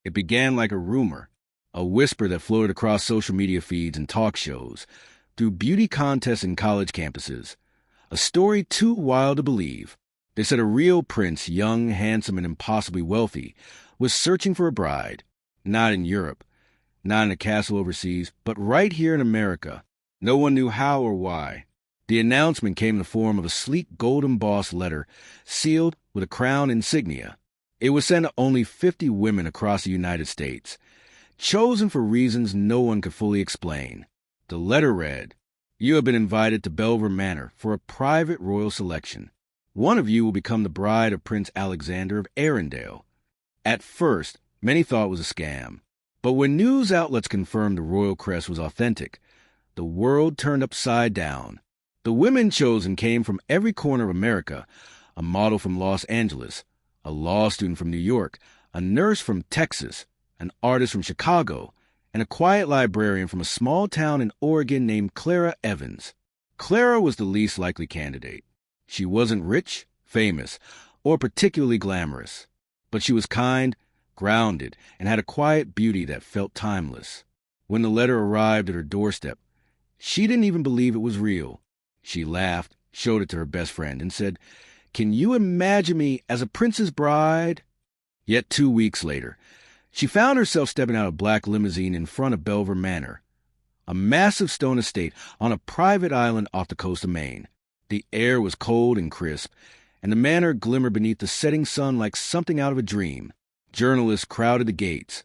It began like a rumor, a whisper that floated across social media feeds and talk shows, through beauty contests and college campuses. A story too wild to believe. They said a real prince, young, handsome, and impossibly wealthy, was searching for a bride. Not in Europe, not in a castle overseas, but right here in America. No one knew how or why. The announcement came in the form of a sleek gold-embossed letter, sealed with a crown insignia. It was sent to only 50 women across the United States, chosen for reasons no one could fully explain. The letter read, "You have been invited to Bellver Manor for a private royal selection. One of you will become the bride of Prince Alexander of Arundel." At first, many thought it was a scam. But when news outlets confirmed the royal crest was authentic, the world turned upside down. The women chosen came from every corner of America: a model from Los Angeles, a law student from New York, a nurse from Texas, an artist from Chicago, and a quiet librarian from a small town in Oregon named Clara Evans. Clara was the least likely candidate. She wasn't rich, famous, or particularly glamorous, but she was kind, grounded, and had a quiet beauty that felt timeless. When the letter arrived at her doorstep, she didn't even believe it was real. She laughed, showed it to her best friend, and said, "Can you imagine me as a prince's bride?" Yet 2 weeks later, she found herself stepping out of a black limousine in front of Bellver Manor, a massive stone estate on a private island off the coast of Maine. The air was cold and crisp, and the manor glimmered beneath the setting sun like something out of a dream. Journalists crowded the gates,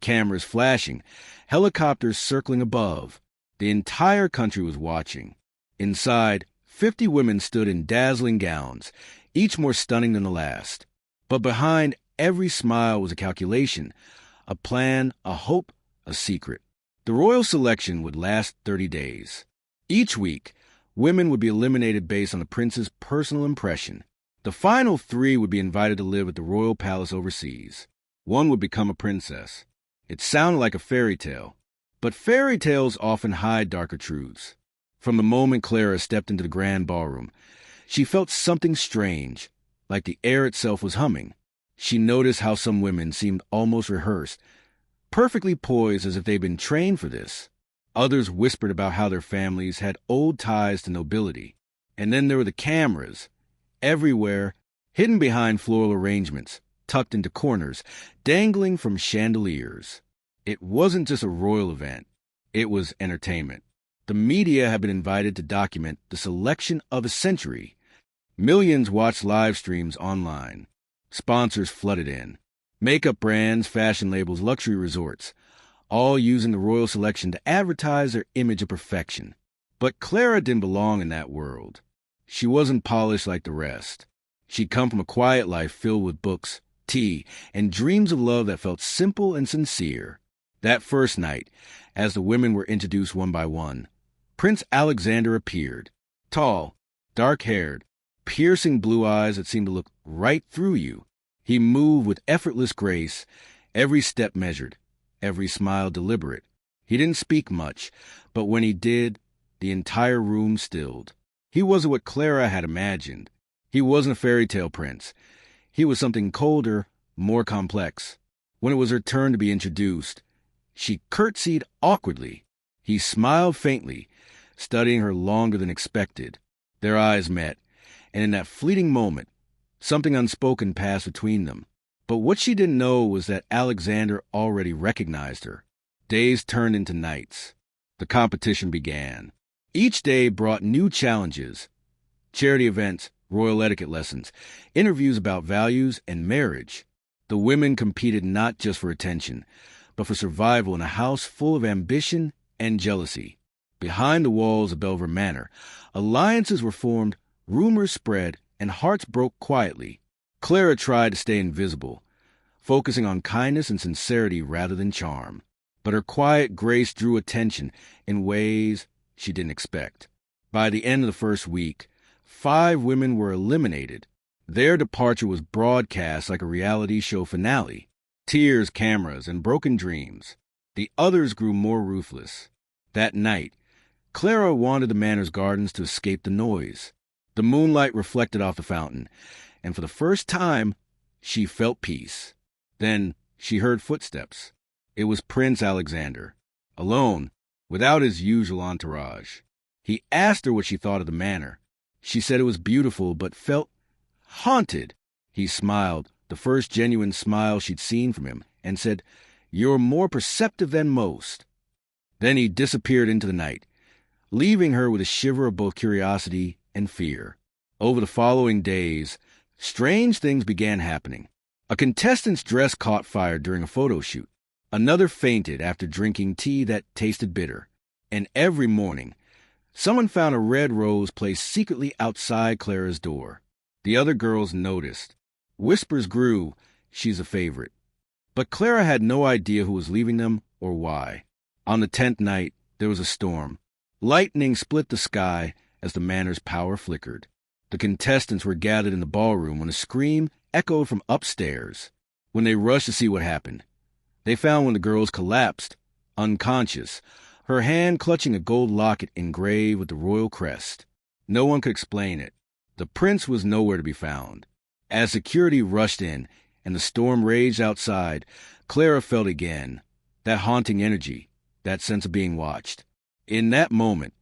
cameras flashing, helicopters circling above. The entire country was watching. Inside, 50 women stood in dazzling gowns, each more stunning than the last. But behind every smile was a calculation, a plan, a hope, a secret. The royal selection would last 30 days. Each week, women would be eliminated based on the prince's personal impression. The final 3 would be invited to live at the royal palace overseas. One would become a princess. It sounded like a fairy tale, but fairy tales often hide darker truths. From the moment Clara stepped into the grand ballroom, she felt something strange, like the air itself was humming. She noticed how some women seemed almost rehearsed, perfectly poised as if they'd been trained for this. Others whispered about how their families had old ties to nobility. And then there were the cameras, everywhere, hidden behind floral arrangements, tucked into corners, dangling from chandeliers. It wasn't just a royal event. It was entertainment. The media had been invited to document the selection of a century. Millions watched live streams online. Sponsors flooded in. Makeup brands, fashion labels, luxury resorts, all using the royal selection to advertise their image of perfection. But Clara didn't belong in that world. She wasn't polished like the rest. She'd come from a quiet life filled with books, tea, and dreams of love that felt simple and sincere. That first night, as the women were introduced one by one, Prince Alexander appeared, tall, dark-haired, piercing blue eyes that seemed to look right through you. He moved with effortless grace, every step measured, every smile deliberate. He didn't speak much, but when he did, the entire room stilled. He wasn't what Clara had imagined. He wasn't a fairy tale prince. He was something colder, more complex. When it was her turn to be introduced, she curtsied awkwardly. He smiled faintly, studying her longer than expected. Their eyes met, and in that fleeting moment, something unspoken passed between them. But what she didn't know was that Alexander already recognized her. Days turned into nights. The competition began. Each day brought new challenges: charity events, royal etiquette lessons, interviews about values and marriage. The women competed not just for attention, but for survival in a house full of ambition and jealousy. Behind the walls of Bellver Manor, alliances were formed, rumors spread, and hearts broke quietly. Clara tried to stay invisible, focusing on kindness and sincerity rather than charm. But her quiet grace drew attention in ways she didn't expect. By the end of the first week, 5 women were eliminated. Their departure was broadcast like a reality show finale. Tears, cameras, and broken dreams. The others grew more ruthless. That night, Clara wandered the manor's gardens to escape the noise. The moonlight reflected off the fountain, and for the first time, she felt peace. Then She heard footsteps. It was Prince Alexander, alone, without his usual entourage. He asked her what she thought of the manor. She said it was beautiful, but felt haunted. He smiled, the first genuine smile she'd seen from him, and said, "You're more perceptive than most." Then he disappeared into the night, leaving her with a shiver of both curiosity and fear. Over the following days, strange things began happening. A contestant's dress caught fire during a photo shoot. Another fainted after drinking tea that tasted bitter. And every morning, someone found a red rose placed secretly outside Clara's door. The other girls noticed. Whispers grew, "She's a favorite." But Clara had no idea who was leaving them or why. On the 10th night, there was a storm. Lightning split the sky as the manor's power flickered. The contestants were gathered in the ballroom when a scream echoed from upstairs. When they rushed to see what happened, they found one of the girls collapsed, unconscious, her hand clutching a gold locket engraved with the royal crest. No one could explain it. The prince was nowhere to be found. As security rushed in and the storm raged outside, Clara felt again that haunting energy, that sense of being watched. In that moment,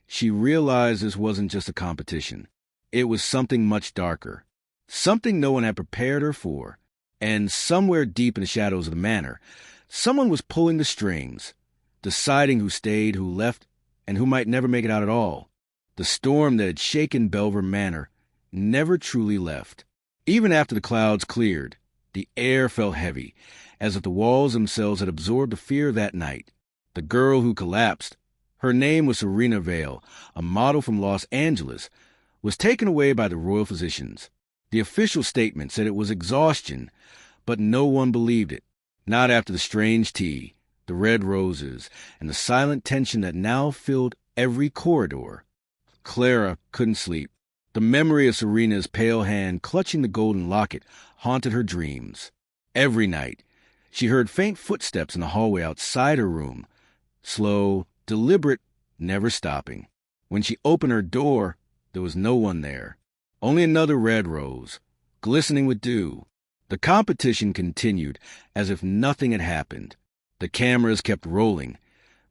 she realized this wasn't just a competition. It was something much darker, something no one had prepared her for. And somewhere deep in the shadows of the manor, someone was pulling the strings, deciding who stayed, who left, and who might never make it out at all. The storm that had shaken Bellver Manor never truly left. Even after the clouds cleared, the air felt heavy, as if the walls themselves had absorbed the fear that night. The girl who collapsed, her name was Serena Vale, a model from Los Angeles, was taken away by the royal physicians. The official statement said it was exhaustion, but no one believed it. Not after the strange tea, the red roses, and the silent tension that now filled every corridor. Clara couldn't sleep. The memory of Serena's pale hand clutching the golden locket haunted her dreams. Every night, she heard faint footsteps in the hallway outside her room, slow, deliberate, never stopping. When she opened her door, there was no one there. Only another red rose, glistening with dew. The competition continued as if nothing had happened. The cameras kept rolling.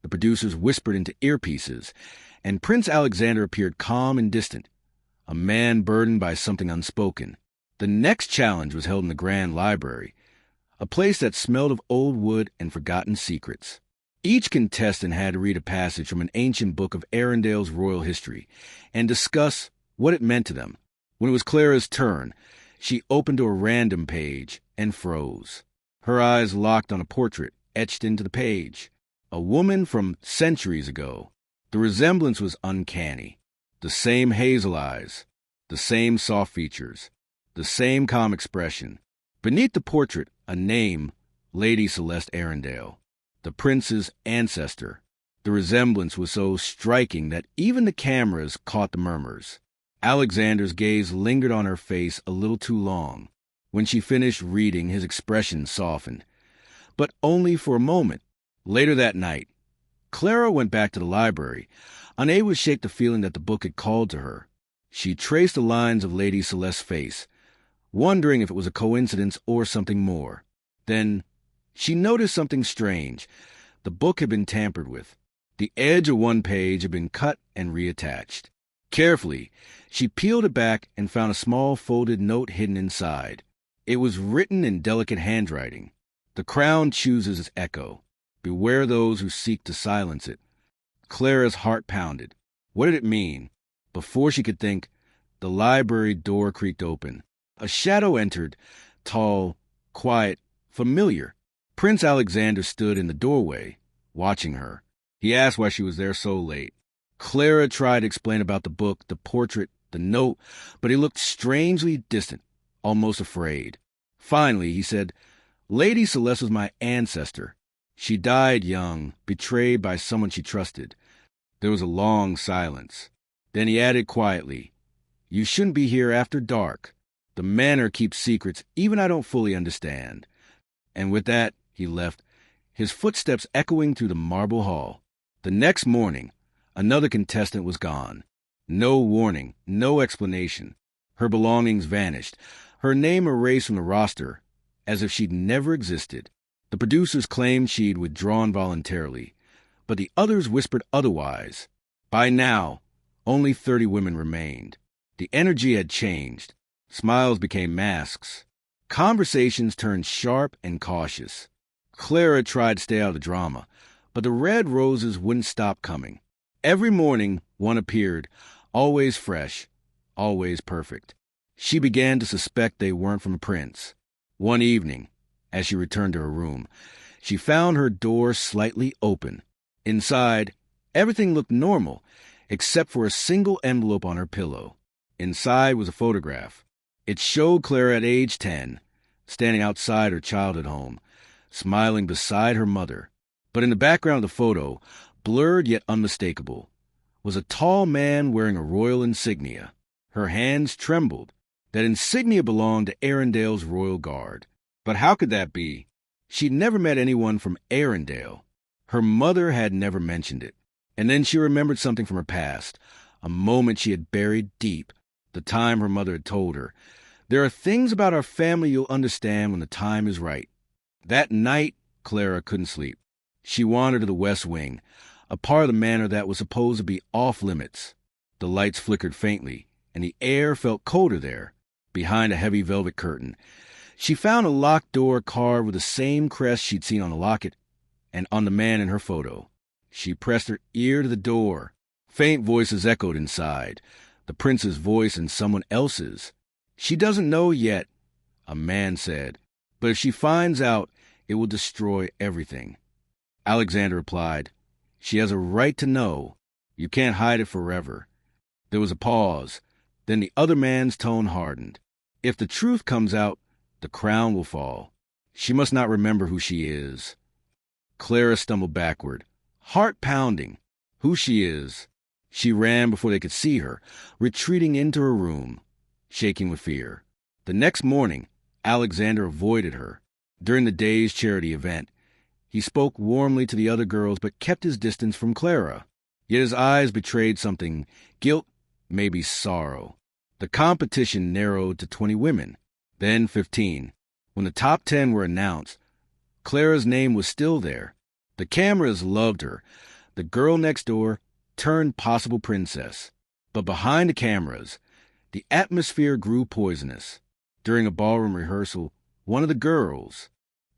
The producers whispered into earpieces, and Prince Alexander appeared calm and distant, a man burdened by something unspoken. The next challenge was held in the Grand Library, a place that smelled of old wood and forgotten secrets. Each contestant had to read a passage from an ancient book of Arendale's royal history and discuss what it meant to them. When it was Clara's turn, she opened to a random page and froze. Her eyes locked on a portrait etched into the page. A woman from centuries ago. The resemblance was uncanny. The same hazel eyes, the same soft features, the same calm expression. Beneath the portrait, a name, Lady Celeste Arendale, the prince's ancestor. The resemblance was so striking that even the cameras caught the murmurs. Alexander's gaze lingered on her face a little too long. When she finished reading, his expression softened, but only for a moment. Later that night, Clara went back to the library, unable to shake the feeling that the book had called to her. She traced the lines of Lady Celeste's face, wondering if it was a coincidence or something more. Then she noticed something strange. The book had been tampered with. The edge of one page had been cut and reattached. Carefully, she peeled it back and found a small folded note hidden inside. It was written in delicate handwriting. The crown chooses its echo. Beware those who seek to silence it. Clara's heart pounded. What did it mean? Before she could think, the library door creaked open. A shadow entered, tall, quiet, familiar. Prince Alexander stood in the doorway, watching her. He asked why she was there so late. Clara tried to explain about the book, the portrait, the note, but he looked strangely distant, almost afraid. Finally, he said, "Lady Celeste was my ancestor. She died young, betrayed by someone she trusted." There was a long silence. Then he added quietly, "You shouldn't be here after dark. The manor keeps secrets even I don't fully understand." And with that, he left, his footsteps echoing through the marble hall. The next morning, another contestant was gone. No warning, no explanation. Her belongings vanished, her name erased from the roster, as if she'd never existed. The producers claimed she'd withdrawn voluntarily, but the others whispered otherwise. By now, only 30 women remained. The energy had changed. Smiles became masks. Conversations turned sharp and cautious. Clara tried to stay out of the drama, but the red roses wouldn't stop coming. Every morning, one appeared, always fresh, always perfect. She began to suspect they weren't from a prince. One evening, as she returned to her room, she found her door slightly open. Inside, everything looked normal, except for a single envelope on her pillow. Inside was a photograph. It showed Clara at age 10, standing outside her childhood home, smiling beside her mother. But in the background of the photo, blurred yet unmistakable, was a tall man wearing a royal insignia. Her hands trembled. That insignia belonged to Arendale's royal guard. But how could that be? She'd never met anyone from Arendale. Her mother had never mentioned it. And then she remembered something from her past, a moment she had buried deep, the time her mother had told her, "There are things about our family you'll understand when the time is right." That night, Clara couldn't sleep. She wandered to the West Wing, a part of the manor that was supposed to be off-limits. The lights flickered faintly, and the air felt colder there. Behind a heavy velvet curtain, she found a locked door carved with the same crest she'd seen on the locket and on the man in her photo. She pressed her ear to the door. Faint voices echoed inside, the prince's voice and someone else's. "She doesn't know yet," a man said, "but if she finds out, it will destroy everything." Alexander replied, "She has a right to know. You can't hide it forever." There was a pause. Then the other man's tone hardened. "If the truth comes out, the crown will fall. She must not remember who she is." Clara stumbled backward, heart pounding. Who she is? She ran before they could see her, retreating into her room, shaking with fear. The next morning, Alexander avoided her. During the day's charity event, he spoke warmly to the other girls but kept his distance from Clara. Yet his eyes betrayed something, guilt, maybe sorrow. The competition narrowed to 20 women, then 15. When the top 10 were announced, Clara's name was still there. The cameras loved her. The girl next door turned possible princess. But behind the cameras, the atmosphere grew poisonous. During a ballroom rehearsal, one of the girls,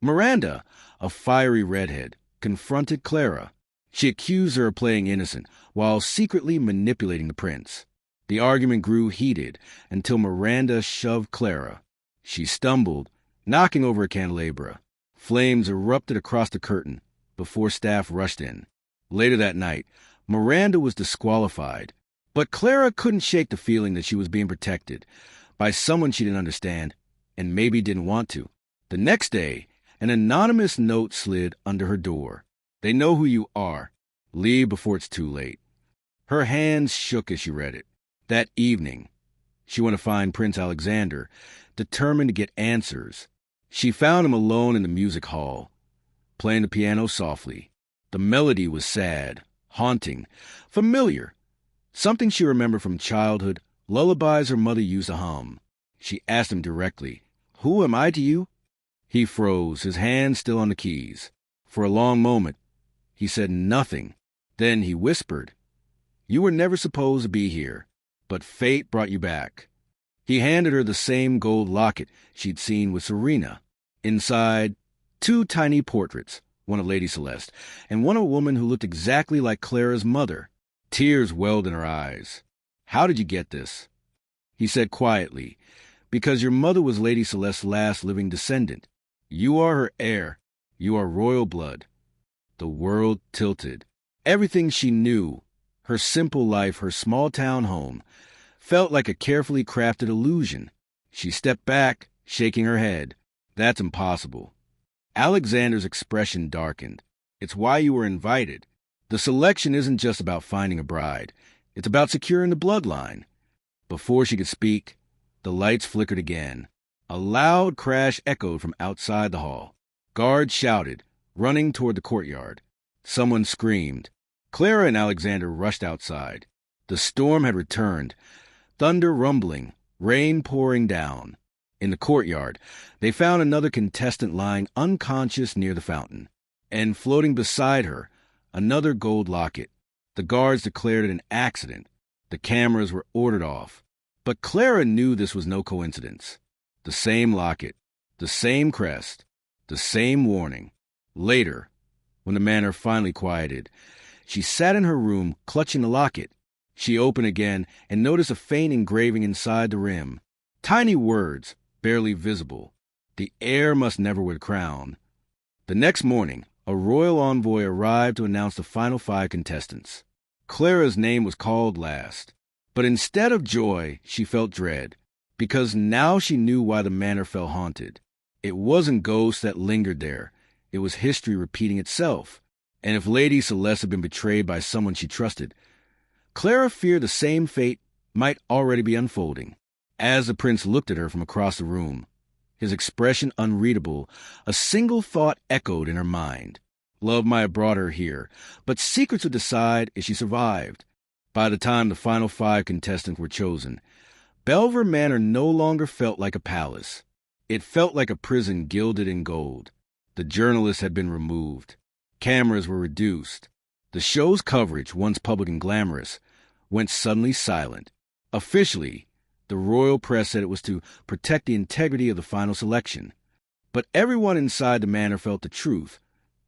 Miranda, a fiery redhead, confronted Clara. She accused her of playing innocent while secretly manipulating the prince. The argument grew heated until Miranda shoved Clara. She stumbled, knocking over a candelabra. Flames erupted across the curtain before staff rushed in. Later that night, Miranda was disqualified, but Clara couldn't shake the feeling that she was being protected by someone she didn't understand and maybe didn't want to. The next day, an anonymous note slid under her door. "They know who you are. Leave before it's too late." Her hands shook as she read it. That evening, she went to find Prince Alexander, determined to get answers. She found him alone in the music hall, playing the piano softly. The melody was sad, haunting, familiar, something she remembered from childhood, lullabies her mother used to hum. She asked him directly, "Who am I to you?" He froze, his hand still on the keys. For a long moment, he said nothing. Then he whispered, "You were never supposed to be here, but fate brought you back." He handed her the same gold locket she'd seen with Serena. Inside, 2 tiny portraits, one of Lady Celeste, and one of a woman who looked exactly like Clara's mother. Tears welled in her eyes. "How did you get this?" He said quietly, "Because your mother was Lady Celeste's last living descendant. You are her heir. You are royal blood." The world tilted. Everything she knew, her simple life, her small-town home, felt like a carefully crafted illusion. She stepped back, shaking her head. "That's impossible." Alexander's expression darkened. "It's why you were invited. The selection isn't just about finding a bride. It's about securing the bloodline." Before she could speak, the lights flickered again. A loud crash echoed from outside the hall. Guards shouted, running toward the courtyard. Someone screamed. Clara and Alexander rushed outside. The storm had returned, thunder rumbling, rain pouring down. In the courtyard, they found another contestant lying unconscious near the fountain, and floating beside her, another gold locket. The guards declared it an accident. The cameras were ordered off. But Clara knew this was no coincidence. The same locket, the same crest, the same warning. Later, when the manor finally quieted, she sat in her room, clutching the locket. She opened again and noticed a faint engraving inside the rim. Tiny words, barely visible. The heir must never wear the crown. The next morning, a royal envoy arrived to announce the final 5 contestants. Clara's name was called last. But instead of joy, she felt dread, because now she knew why the manor fell haunted. It wasn't ghosts that lingered there. It was history repeating itself. And if Lady Celeste had been betrayed by someone she trusted, Clara feared the same fate might already be unfolding. As the prince looked at her from across the room, his expression unreadable, a single thought echoed in her mind. Love might have brought her here, but secrets would decide if she survived. By the time the final 5 contestants were chosen, Bellver Manor no longer felt like a palace. It felt like a prison gilded in gold. The journalists had been removed. Cameras were reduced. The show's coverage, once public and glamorous, went suddenly silent. Officially, the royal press said it was to protect the integrity of the final selection. But everyone inside the manor felt the truth.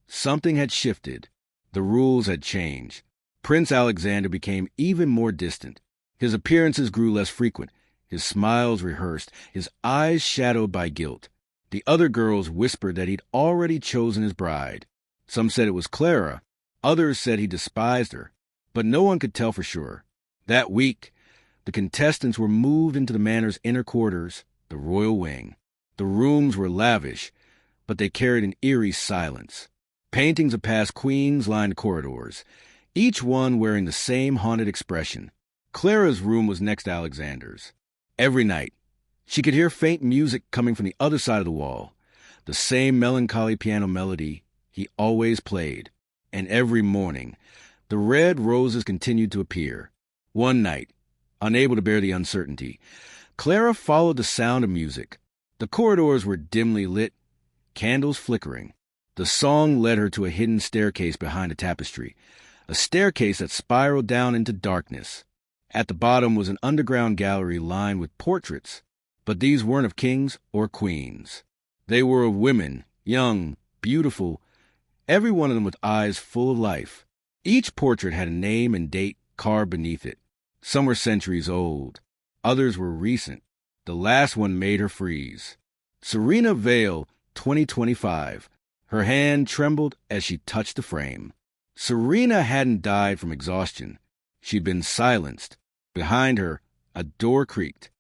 Something had shifted. The rules had changed. Prince Alexander became even more distant. His appearances grew less frequent, his smiles rehearsed, his eyes shadowed by guilt. The other girls whispered that he'd already chosen his bride. Some said it was Clara, others said he despised her, but no one could tell for sure. That week, the contestants were moved into the manor's inner quarters, the royal wing. The rooms were lavish, but they carried an eerie silence. Paintings of past queens lined the corridors, each one wearing the same haunted expression. Clara's room was next to Alexander's. Every night, she could hear faint music coming from the other side of the wall, the same melancholy piano melody he always played. And every morning, the red roses continued to appear. One night, unable to bear the uncertainty, Clara followed the sound of music. The corridors were dimly lit, candles flickering. The song led her to a hidden staircase behind a tapestry, a staircase that spiraled down into darkness. At the bottom was an underground gallery lined with portraits, but these weren't of kings or queens. They were of women, young, beautiful, every one of them with eyes full of life. Each portrait had a name and date carved beneath it. Some were centuries old, others were recent. The last one made her freeze. Serena Vale, 2025. Her hand trembled as she touched the frame. Serena hadn't died from exhaustion. She'd been silenced. Behind her, a door creaked.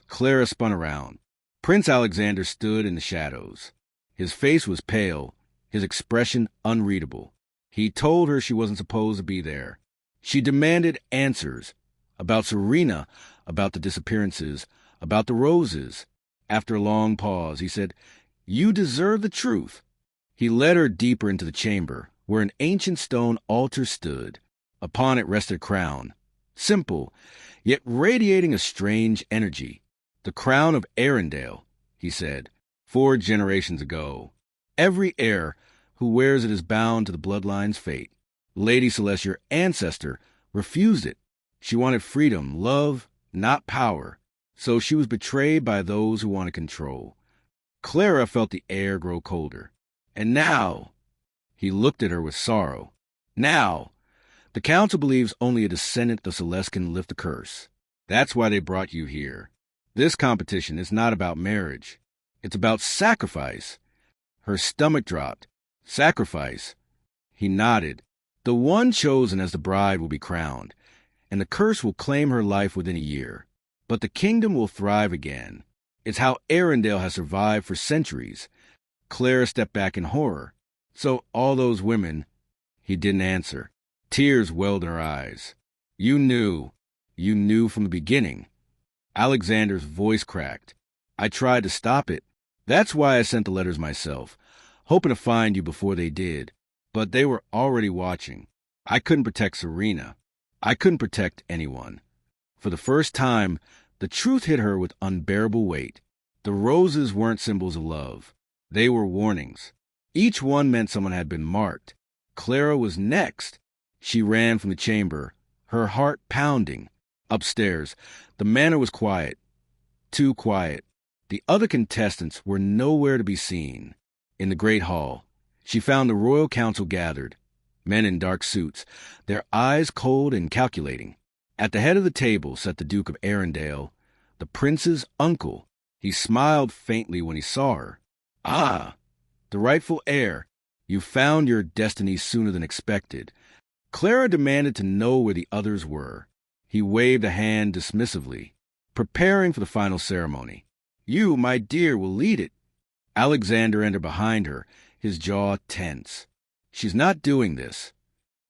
Clara spun around. Prince Alexander stood in the shadows. His face was pale, his expression unreadable. He told her she wasn't supposed to be there. She demanded answers about Serena, about the disappearances, about the roses. After a long pause, he said, "You deserve the truth." He led her deeper into the chamber, where an ancient stone altar stood. Upon it rested a crown, simple, yet radiating a strange energy. "The crown of Arendelle," he said, 4 generations ago. "Every heir who wears it is bound to the bloodline's fate. Lady Celeste, your ancestor, refused it. She wanted freedom, love, not power. So she was betrayed by those who wanted control." Clara felt the air grow colder. And now, he looked at her with sorrow. Now, the council believes only a descendant of Celeste can lift the curse. That's why they brought you here. This competition is not about marriage. It's about sacrifice. Her stomach dropped. Sacrifice. He nodded. The one chosen as the bride will be crowned, and the curse will claim her life within a year. But the kingdom will thrive again. It's how Arendelle has survived for centuries. Clara stepped back in horror. "So all those women—" He didn't answer. Tears welled in her eyes. You knew from the beginning." Alexander's voice cracked. "I tried to stop it. That's why I sent the letters myself, hoping to find you before they did. But they were already watching. I couldn't protect Serena. I couldn't protect anyone." For the first time, the truth hit her with unbearable weight. The roses weren't symbols of love. They were warnings. Each one meant someone had been marked. Clara was next. She ran from the chamber, her heart pounding. Upstairs, the manor was quiet. Too quiet. The other contestants were nowhere to be seen. In the great hall, she found the royal council gathered, men in dark suits, their eyes cold and calculating. At the head of the table sat the Duke of Arendelle, the prince's uncle. He smiled faintly when he saw her. "Ah, the rightful heir. You found your destiny sooner than expected." Clara demanded to know where the others were. He waved a hand dismissively, preparing for the final ceremony. "You, my dear, will lead it." Alexander entered behind her, his jaw tense. "She's not doing this."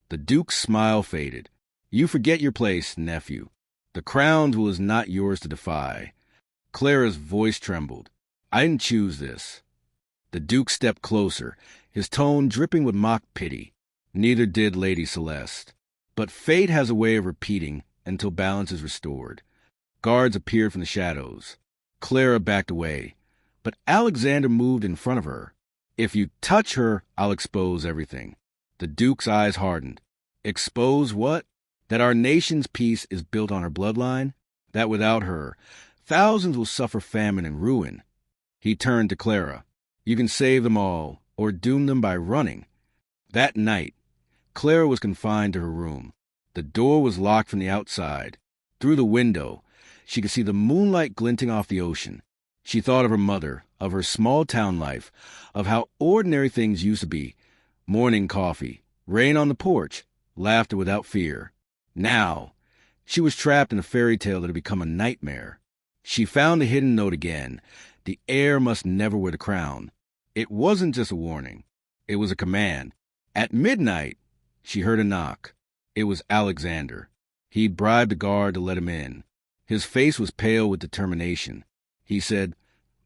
The Duke's smile faded. "You forget your place, nephew. The crown was not yours to defy." Clara's voice trembled. "I didn't choose this." The Duke stepped closer, his tone dripping with mock pity. "Neither did Lady Celeste. But fate has a way of repeating until balance is restored." Guards appeared from the shadows. Clara backed away, but Alexander moved in front of her. "If you touch her, I'll expose everything." The Duke's eyes hardened. "Expose what? That our nation's peace is built on her bloodline? That without her, thousands will suffer famine and ruin?" He turned to Clara. "You can save them all, or doom them by running." That night, Clara was confined to her room. The door was locked from the outside. Through the window, she could see the moonlight glinting off the ocean. She thought of her mother, of her small-town life, of how ordinary things used to be. Morning coffee, rain on the porch, laughter without fear. Now, she was trapped in a fairy tale that had become a nightmare. She found the hidden note again. The heir must never wear the crown. It wasn't just a warning. It was a command. At midnight, she heard a knock. It was Alexander. He'd bribed a guard to let him in. His face was pale with determination. He said,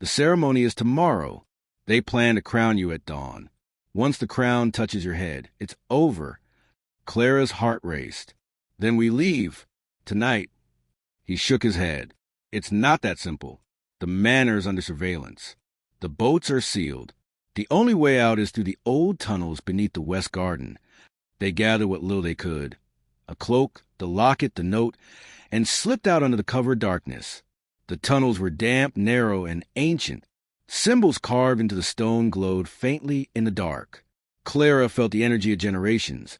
"The ceremony is tomorrow. They plan to crown you at dawn. Once the crown touches your head, it's over." Clara's heart raced. "Then we leave. Tonight." He shook his head. "It's not that simple. The manor's under surveillance. The boats are sealed. The only way out is through the old tunnels beneath the West Garden." They gathered what little they could, a cloak, the locket, the note, and slipped out under the cover of darkness. The tunnels were damp, narrow, and ancient. Symbols carved into the stone glowed faintly in the dark. Clara felt the energy of generations,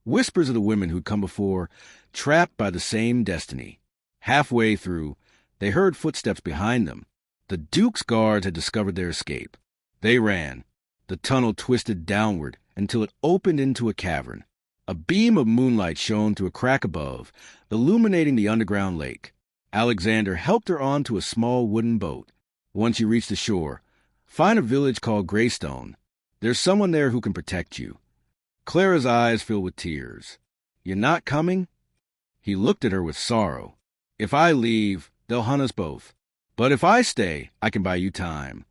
whispers of the women who'd come before, trapped by the same destiny. Halfway through, they heard footsteps behind them. The Duke's guards had discovered their escape. They ran. The tunnel twisted downward until it opened into a cavern. A beam of moonlight shone through a crack above, illuminating the underground lake. Alexander helped her onto a small wooden boat. Once you reach the shore, find a village called Greystone. There's someone there who can protect you. Clara's eyes filled with tears. "You're not coming?" He looked at her with sorrow. "If I leave, they'll hunt us both. But if I stay, I can buy you time."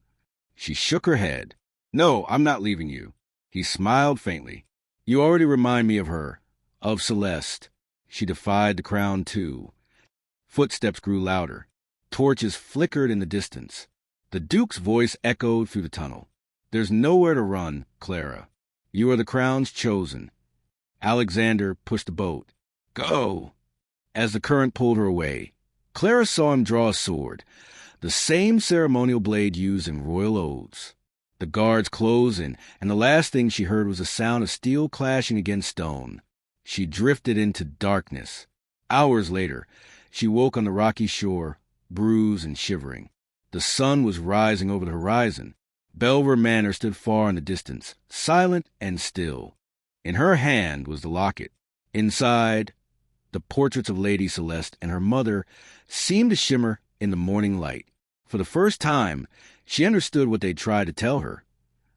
She shook her head. "No, I'm not leaving you." He smiled faintly. "You already remind me of her, of Celeste. She defied the crown, too." Footsteps grew louder. Torches flickered in the distance. The Duke's voice echoed through the tunnel. "There's nowhere to run, Clara. You are the crown's chosen." Alexander pushed the boat. "Go!" As the current pulled her away, Clara saw him draw a sword, the same ceremonial blade used in royal oaths. The guards closed in, and the last thing she heard was the sound of steel clashing against stone. She drifted into darkness. Hours later, she woke on the rocky shore, bruised and shivering. The sun was rising over the horizon. Bellver Manor stood far in the distance, silent and still. In her hand was the locket. Inside, the portraits of Lady Celeste and her mother seemed to shimmer in the morning light. For the first time, she understood what they'd tried to tell her.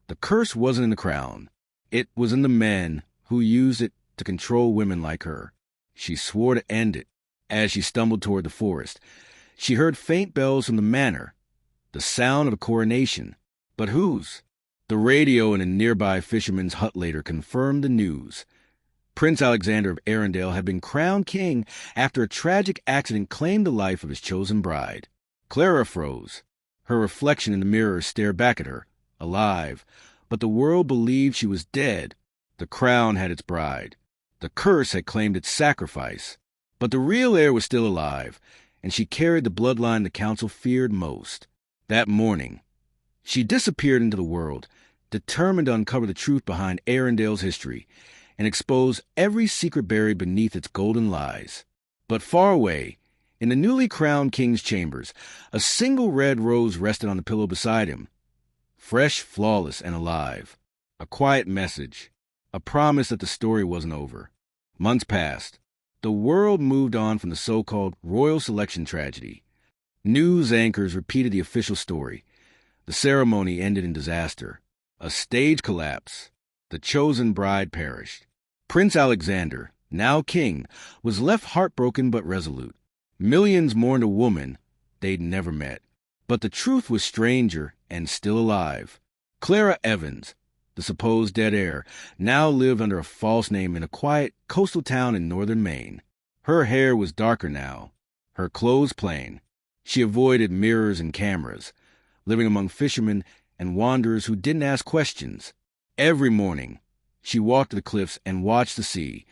The curse wasn't in the crown. It was in the men who used it to control women like her. She swore to end it. As she stumbled toward the forest, she heard faint bells from the manor, the sound of a coronation. But whose? The radio in a nearby fisherman's hut later confirmed the news. Prince Alexander of Arendelle had been crowned king after a tragic accident claimed the life of his chosen bride. Clara froze. Her reflection in the mirror stared back at her, alive, but the world believed she was dead. The crown had its bride. The curse had claimed its sacrifice. But the real heir was still alive, and she carried the bloodline the council feared most. That morning, she disappeared into the world, determined to uncover the truth behind Arendale's history and expose every secret buried beneath its golden lies. But far away, in the newly crowned king's chambers, a single red rose rested on the pillow beside him. Fresh, flawless, and alive. A quiet message. A promise that the story wasn't over. Months passed. The world moved on from the so-called royal selection tragedy. News anchors repeated the official story. The ceremony ended in disaster. A stage collapse. The chosen bride perished. Prince Alexander, now king, was left heartbroken but resolute. Millions mourned a woman they'd never met. But the truth was stranger and still alive. Clara Evans, the supposed dead heir, now lived under a false name in a quiet coastal town in northern Maine. Her hair was darker now, her clothes plain. She avoided mirrors and cameras, living among fishermen and wanderers who didn't ask questions. Every morning, she walked to the cliffs and watched the sea,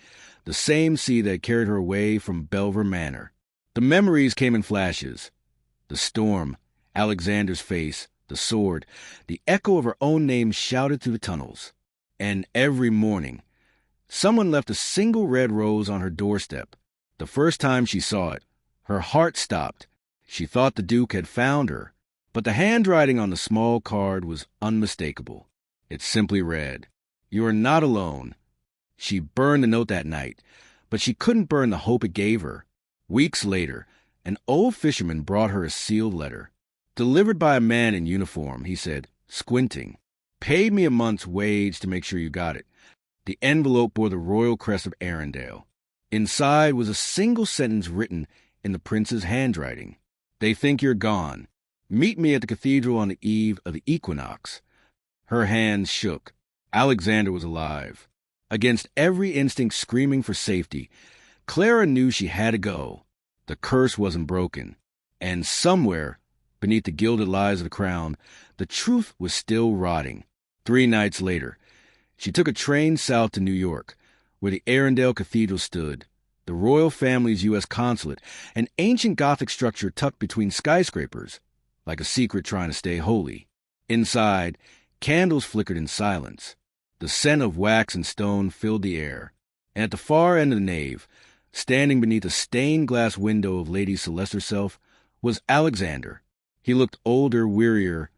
the same sea that had carried her away from Bellver Manor. The memories came in flashes. The storm, Alexander's face, the sword, the echo of her own name shouted through the tunnels. And every morning, someone left a single red rose on her doorstep. The first time she saw it, her heart stopped. She thought the Duke had found her, but the handwriting on the small card was unmistakable. It simply read, "You are not alone." She burned the note that night, but she couldn't burn the hope it gave her. Weeks later, an old fisherman brought her a sealed letter. Delivered by a man in uniform, he said, squinting. "Paid me a month's wage to make sure you got it." The envelope bore the royal crest of Arendale. Inside was a single sentence written in the prince's handwriting. "They think you're gone. Meet me at the cathedral on the eve of the equinox." Her hands shook. Alexander was alive. Against every instinct screaming for safety, Clara knew she had to go. The curse wasn't broken. And somewhere, beneath the gilded lies of the crown, the truth was still rotting. 3 nights later, she took a train south to New York, where the Arendale Cathedral stood, the royal family's U.S. consulate, an ancient Gothic structure tucked between skyscrapers, like a secret trying to stay holy. Inside, candles flickered in silence. The scent of wax and stone filled the air. And at the far end of the nave, standing beneath a stained glass window of Lady Celeste herself, was Alexander. He looked older, wearier,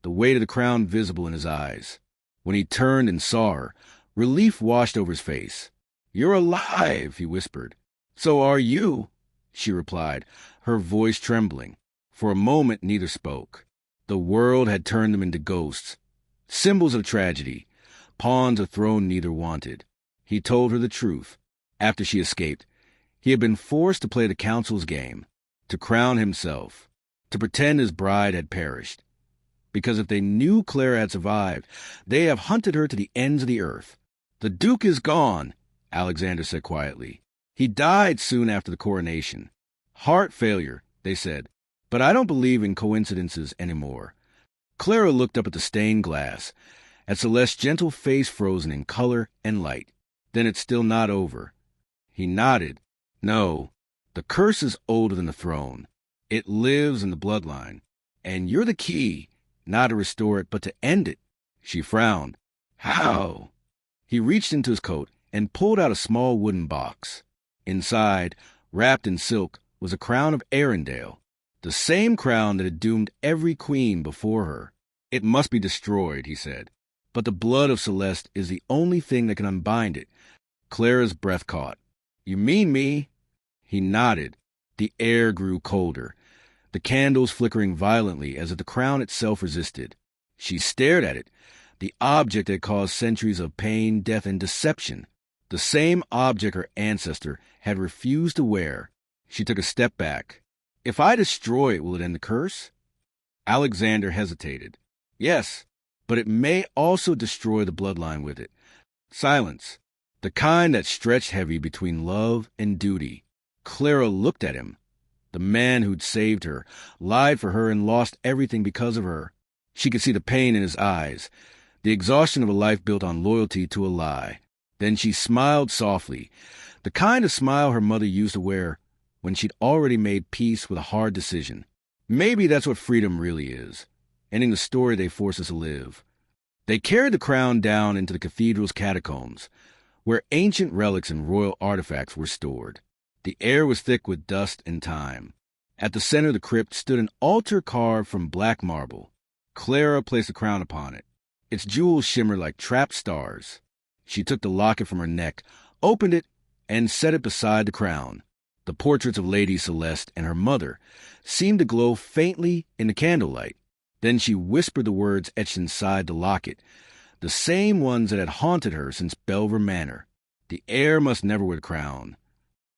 the weight of the crown visible in his eyes. When he turned and saw her, relief washed over his face. "You're alive," he whispered. "So are you," she replied, her voice trembling. For a moment, neither spoke. The world had turned them into ghosts, symbols of tragedy, pawns of throne neither wanted. He told her the truth. After she escaped, he had been forced to play the council's game, to crown himself, to pretend his bride had perished. Because if they knew Clara had survived, they have hunted her to the ends of the earth. "The Duke is gone," Alexander said quietly. "He died soon after the coronation. Heart failure," they said. "But I don't believe in coincidences anymore." Clara looked up at the stained glass, at Celeste's gentle face frozen in color and light. "Then it's still not over." He nodded. "No, the curse is older than the throne. It lives in the bloodline. And you're the key, not to restore it, but to end it." She frowned. "How?" He reached into his coat and pulled out a small wooden box. Inside, wrapped in silk, was a crown of Arendale, the same crown that had doomed every queen before her. "It must be destroyed," he said. "But the blood of Celeste is the only thing that can unbind it." Clara's breath caught. "You mean me?" He nodded. The air grew colder, the candles flickering violently as if the crown itself resisted. She stared at it, the object that caused centuries of pain, death, and deception, the same object her ancestor had refused to wear. She took a step back. "If I destroy it, will it end the curse?" Alexander hesitated. "Yes, but it may also destroy the bloodline with it." Silence, the kind that stretched heavy between love and duty. Clara looked at him. The man who'd saved her, lied for her, and lost everything because of her. She could see the pain in his eyes, the exhaustion of a life built on loyalty to a lie. Then she smiled softly, the kind of smile her mother used to wear when she'd already made peace with a hard decision. Maybe that's what freedom really is, ending the story they force us to live. They carried the crown down into the cathedral's catacombs, where ancient relics and royal artifacts were stored. The air was thick with dust and time. At the center of the crypt stood an altar carved from black marble. Clara placed the crown upon it. Its jewels shimmered like trapped stars. She took the locket from her neck, opened it, and set it beside the crown. The portraits of Lady Celeste and her mother seemed to glow faintly in the candlelight. Then she whispered the words etched inside the locket, the same ones that had haunted her since Bellver Manor. The heir must never wear the crown.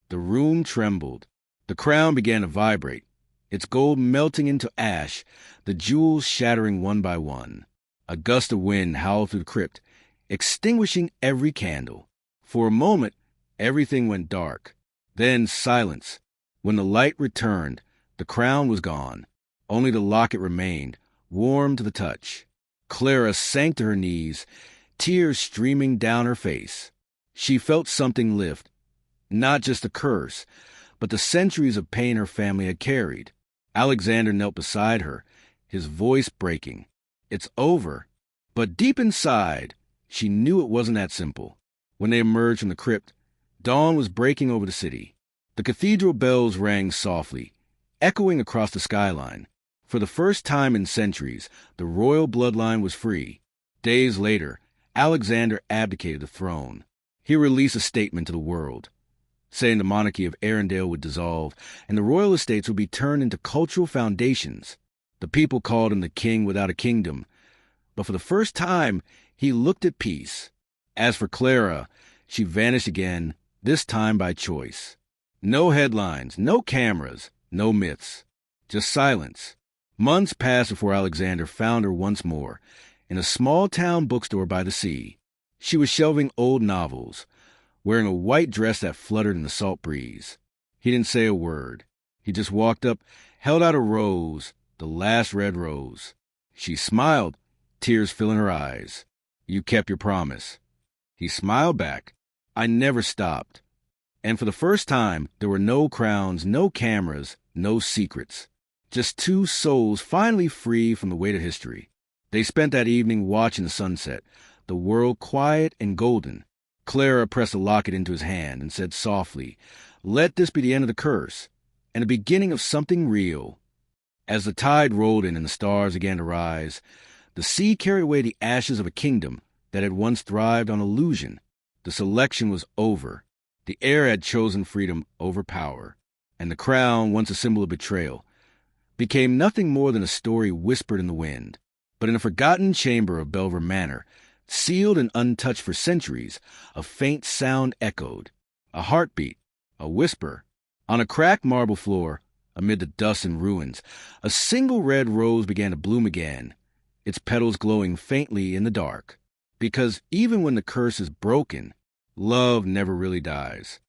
The room trembled. The crown began to vibrate, its gold melting into ash, the jewels shattering one by one. A gust of wind howled through the crypt, extinguishing every candle. For a moment, everything went dark. Then silence. When the light returned, the crown was gone. Only the locket remained, warm to the touch. Clara sank to her knees, tears streaming down her face. She felt something lift. Not just the curse, but the centuries of pain her family had carried. Alexander knelt beside her, his voice breaking. It's over. But deep inside, she knew it wasn't that simple. When they emerged from the crypt, dawn was breaking over the city. The cathedral bells rang softly, echoing across the skyline. For the first time in centuries, the royal bloodline was free. Days later, Alexander abdicated the throne. He released a statement to the world, saying the monarchy of Arendelle would dissolve and the royal estates would be turned into cultural foundations. The people called him the king without a kingdom, but for the first time, he looked at peace. As for Clara, she vanished again, this time by choice. No headlines, no cameras, no myths, just silence. Months passed before Alexander found her once more, in a small-town bookstore by the sea. She was shelving old novels, wearing a white dress that fluttered in the salt breeze. He didn't say a word. He just walked up, held out a rose, the last red rose. She smiled, tears filling her eyes. You kept your promise. He smiled back. I never stopped. And for the first time, there were no crowns, no cameras, no secrets. Just two souls finally free from the weight of history. They spent that evening watching the sunset, the world quiet and golden. Clara pressed the locket into his hand and said softly, "Let this be the end of the curse, and the beginning of something real." As the tide rolled in and the stars began to rise, the sea carried away the ashes of a kingdom that had once thrived on illusion. The selection was over. The heir had chosen freedom over power, and the crown, once a symbol of betrayal, became nothing more than a story whispered in the wind. But in a forgotten chamber of Bellver Manor, sealed and untouched for centuries, a faint sound echoed. A heartbeat, a whisper. On a cracked marble floor, amid the dust and ruins, a single red rose began to bloom again, its petals glowing faintly in the dark. Because even when the curse is broken, love never really dies.